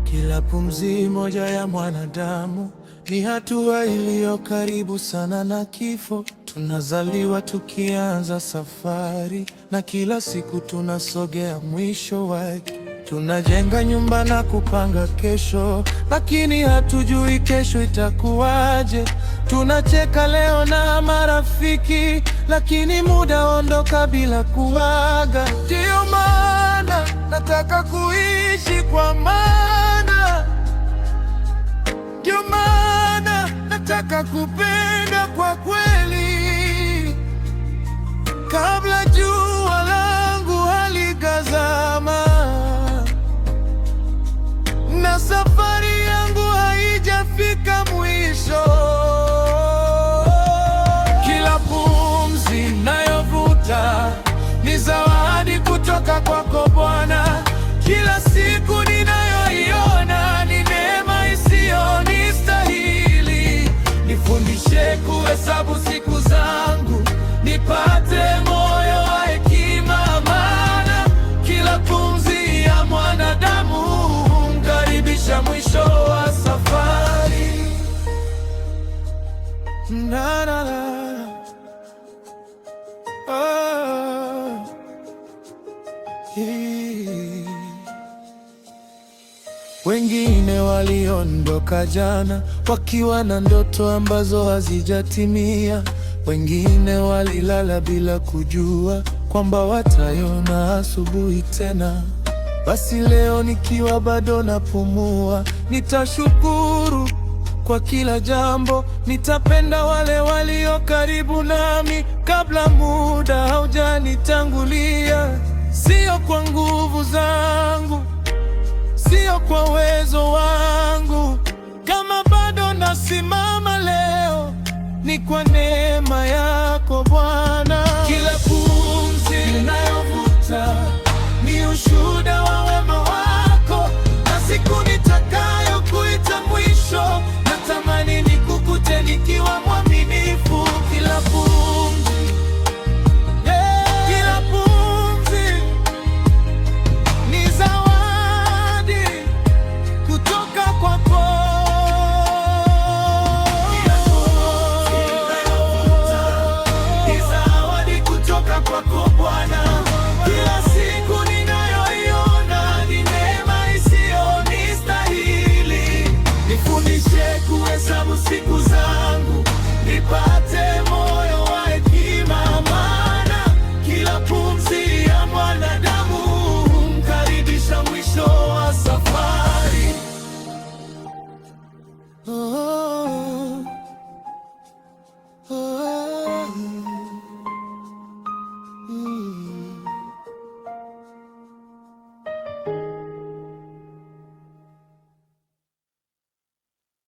Kila pumzi moja ya mwanadamu ni hatua iliyo karibu sana na kifo. Tunazaliwa tukianza safari, na kila siku tunasogea mwisho wake. Tunajenga nyumba na kupanga kesho, lakini hatujui kesho itakuwaje. Tunacheka leo na marafiki, lakini muda ondoka bila kuaga. Ndio maana nataka kuishi kwa maana, ndio maana nataka kupenda kwa kweli, kabla jua langu halijazama na safari yangu haijafika mwisho. Kila pumzi nayovuta ni zawadi kutoka kwako Bwana. Kila siku ninayoiona ni neema isiyonistahili. Nifundishe kuhesabu siku zangu, nipate moyo wa hekima, maana kila pumzi ya mwanadamu humkaribisha mwisho wa safari. Na, na, na. Oh. Wengine waliondoka jana wakiwa na ndoto ambazo hazijatimia. Wengine walilala bila kujua kwamba wataiona asubuhi tena. Basi leo nikiwa bado napumua, nitashukuru kwa kila jambo. Nitapenda wale walio karibu nami kabla muda haujanitangulia. Sio kwa nguvu zangu, sio kwa uwezo wangu, kama